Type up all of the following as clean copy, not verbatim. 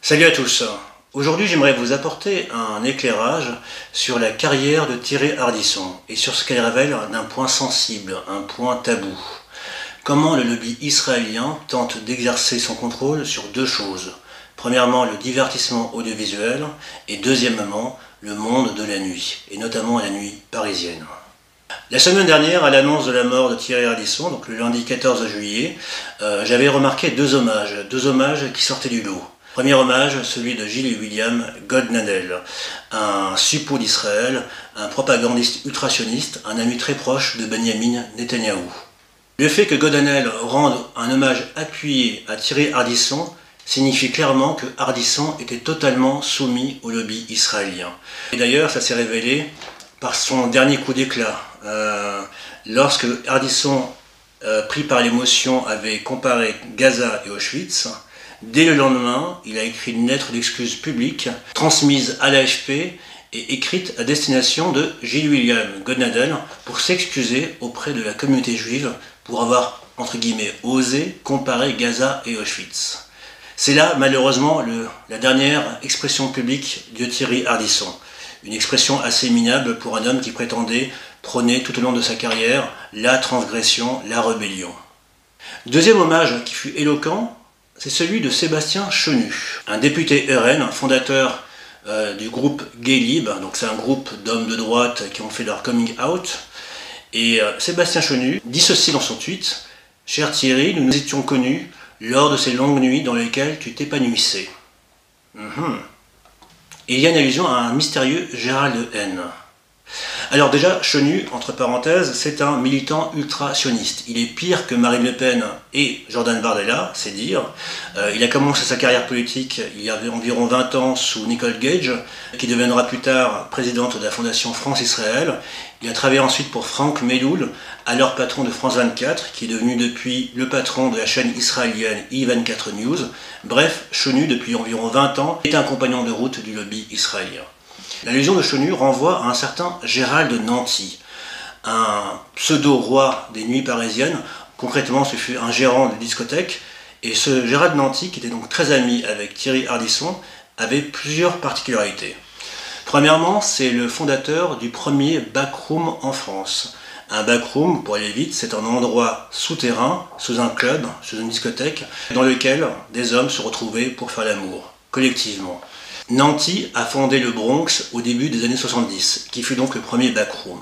Salut à tous. Aujourd'hui, j'aimerais vous apporter un éclairage sur la carrière de Thierry Ardisson et sur ce qu'elle révèle d'un point sensible, un point tabou. Comment le lobby israélien tente d'exercer son contrôle sur deux choses. Premièrement, le divertissement audiovisuel et deuxièmement, le monde de la nuit, et notamment la nuit parisienne. La semaine dernière, à l'annonce de la mort de Thierry Ardisson, donc le lundi 14 juillet, j'avais remarqué deux hommages qui sortaient du lot. Premier hommage, celui de Gilles William Godnadel, un suppôt d'Israël, un propagandiste ultrasioniste, un ami très proche de Benjamin Netanyahou. Le fait que Godnadel rende un hommage appuyé à Thierry Ardisson signifie clairement que Ardisson était totalement soumis au lobby israélien. Et d'ailleurs, ça s'est révélé par son dernier coup d'éclat. Lorsque Ardisson, pris par l'émotion, avait comparé Gaza et Auschwitz, dès le lendemain, il a écrit une lettre d'excuse publique transmise à l'AFP et écrite à destination de Gilles William Godnadel pour s'excuser auprès de la communauté juive pour avoir, entre guillemets, osé comparer Gaza et Auschwitz. C'est là, malheureusement, la dernière expression publique de Thierry Ardisson. Une expression assez minable pour un homme qui prétendait prôner tout au long de sa carrière la transgression, la rébellion. Deuxième hommage qui fut éloquent, c'est celui de Sébastien Chenu, un député RN, fondateur du groupe Gay Lib, donc c'est un groupe d'hommes de droite qui ont fait leur coming out. Et Sébastien Chenu dit ceci dans son tweet: « Cher Thierry, nous nous étions connus lors de ces longues nuits dans lesquelles tu t'épanouissais. » Et il y a une allusion à un mystérieux Gérald N. Alors déjà, Chenu, entre parenthèses, c'est un militant ultra-sioniste. Il est pire que Marine Le Pen et Jordan Bardella, c'est dire. Il a commencé sa carrière politique il y a environ 20 ans sous Nicole Gage, qui deviendra plus tard présidente de la Fondation France-Israël. Il a travaillé ensuite pour Franck Meloul, alors patron de France 24, qui est devenu depuis le patron de la chaîne israélienne I24 News. Bref, Chenu, depuis environ 20 ans, est un compagnon de route du lobby israélien. L'allusion de Chenu renvoie à un certain Gérald Nanty, un pseudo-roi des nuits parisiennes. Concrètement, ce fut un gérant de discothèque. Et ce Gérald Nanty, qui était donc très ami avec Thierry Ardisson, avait plusieurs particularités. Premièrement, c'est le fondateur du premier backroom en France. Un backroom, pour aller vite, c'est un endroit souterrain, sous un club, sous une discothèque, dans lequel des hommes se retrouvaient pour faire l'amour, collectivement. Nanty a fondé le Bronx au début des années 70, qui fut donc le premier backroom.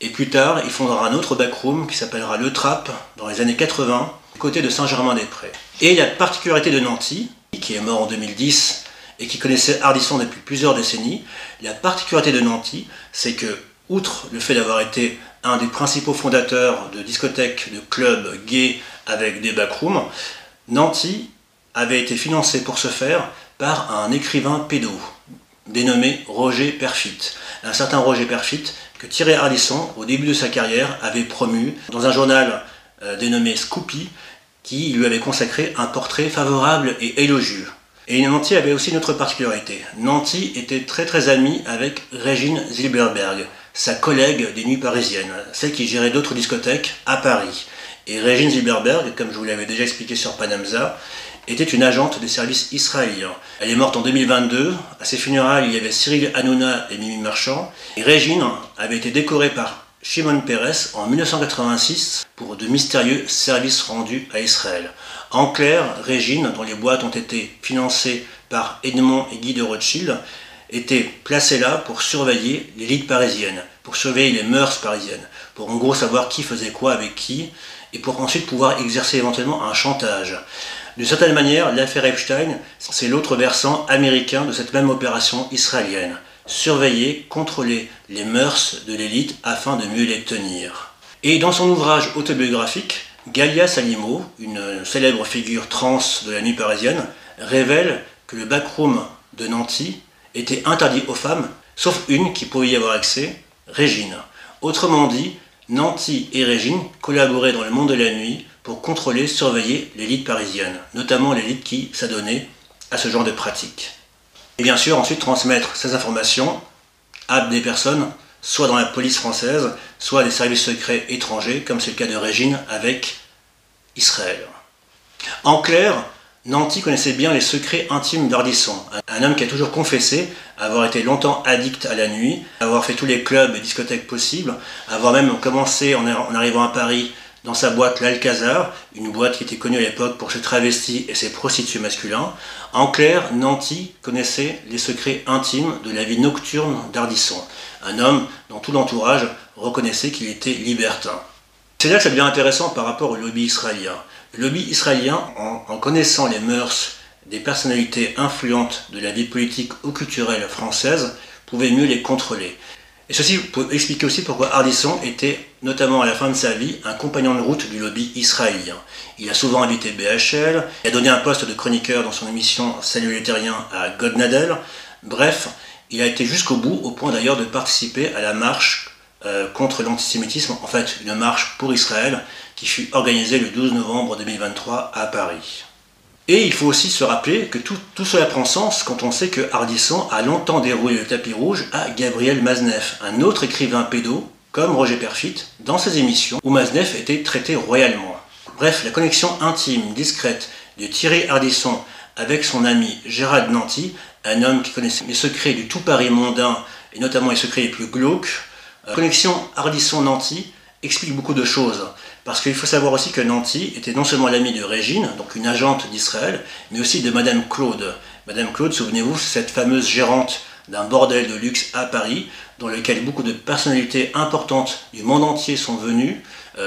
Et plus tard, il fondera un autre backroom qui s'appellera Le Trap, dans les années 80, côté de Saint-Germain-des-Prés. Et la particularité de Nanty, qui est mort en 2010 et qui connaissait Ardisson depuis plusieurs décennies, la particularité de Nanty, c'est que, outre le fait d'avoir été un des principaux fondateurs de discothèques, de clubs gays avec des backrooms, Nanty avait été financé pour ce faire par un écrivain pédo, dénommé Roger Perfit. Un certain Roger Perfit que Thierry Ardisson, au début de sa carrière, avait promu dans un journal dénommé Scoopy, qui lui avait consacré un portrait favorable et élogieux. Et Nanty avait aussi une autre particularité. Nanty était très ami avec Régine Zilberberg, sa collègue des nuits parisiennes, celle qui gérait d'autres discothèques à Paris. Et Régine Zilberberg, comme je vous l'avais déjà expliqué sur Panamza, était une agente des services israéliens. Elle est morte en 2022. À ses funérailles, il y avait Cyril Hanouna et Mimi Marchand. Et Régine avait été décorée par Shimon Peres en 1986 pour de mystérieux services rendus à Israël. En clair, Régine, dont les boîtes ont été financées par Edmond et Guy de Rothschild, était placée là pour surveiller l'élite parisienne, pour surveiller les mœurs parisiennes, pour en gros savoir qui faisait quoi avec qui, et pour ensuite pouvoir exercer éventuellement un chantage. D'une certaine manière, l'affaire Epstein, c'est l'autre versant américain de cette même opération israélienne. Surveiller, contrôler les mœurs de l'élite afin de mieux les tenir. Et dans son ouvrage autobiographique, Galia Salimo, une célèbre figure trans de la nuit parisienne, révèle que le backroom de Nanty était interdit aux femmes, sauf une qui pouvait y avoir accès, Régine. Autrement dit, Nanty et Régine collaboraient dans le monde de la nuit pour contrôler, surveiller l'élite parisienne, notamment l'élite qui s'adonnait à ce genre de pratiques. Et bien sûr, ensuite transmettre ces informations à des personnes, soit dans la police française, soit à des services secrets étrangers, comme c'est le cas de Régine avec Israël. En clair, Nanty connaissait bien les secrets intimes d'Ardisson, un homme qui a toujours confessé avoir été longtemps addict à la nuit, avoir fait tous les clubs et discothèques possibles, avoir même commencé en arrivant à Paris dans sa boîte l'Alcazar, une boîte qui était connue à l'époque pour ses travestis et ses prostituées masculins. En clair, Nanty connaissait les secrets intimes de la vie nocturne d'Ardisson, un homme dont tout l'entourage reconnaissait qu'il était libertin. C'est là que ça devient intéressant par rapport au lobby israélien. Le lobby israélien, en connaissant les mœurs des personnalités influentes de la vie politique ou culturelle française, pouvait mieux les contrôler. Et ceci peut expliquer aussi pourquoi Ardisson était, notamment à la fin de sa vie, un compagnon de route du lobby israélien. Il a souvent invité BHL, il a donné un poste de chroniqueur dans son émission Salut les terriens à Godnadel. Bref, il a été jusqu'au bout, au point d'ailleurs de participer à la marche contre l'antisémitisme, en fait une marche pour Israël, qui fut organisée le 12 novembre 2023 à Paris. Et il faut aussi se rappeler que tout cela prend sens quand on sait que Ardisson a longtemps déroulé le tapis rouge à Gabriel Maznef, un autre écrivain pédo, comme Roger Perfit, dans ses émissions où Maznef était traité royalement. Bref, la connexion intime, discrète de Thierry Ardisson avec son ami Gérald Nanty, un homme qui connaissait les secrets du tout Paris mondain, et notamment les secrets les plus glauques, la connexion Ardisson-Nanty explique beaucoup de choses. Parce qu'il faut savoir aussi que Nanty était non seulement l'ami de Régine, donc une agente d'Israël, mais aussi de Madame Claude. Madame Claude, souvenez-vous, c'est cette fameuse gérante d'un bordel de luxe à Paris, dans lequel beaucoup de personnalités importantes du monde entier sont venues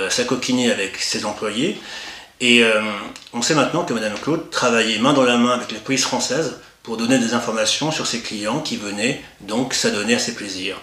s'acoquiner avec ses employés. Et on sait maintenant que Madame Claude travaillait main dans la main avec la police française pour donner des informations sur ses clients qui venaient donc s'adonner à ses plaisirs.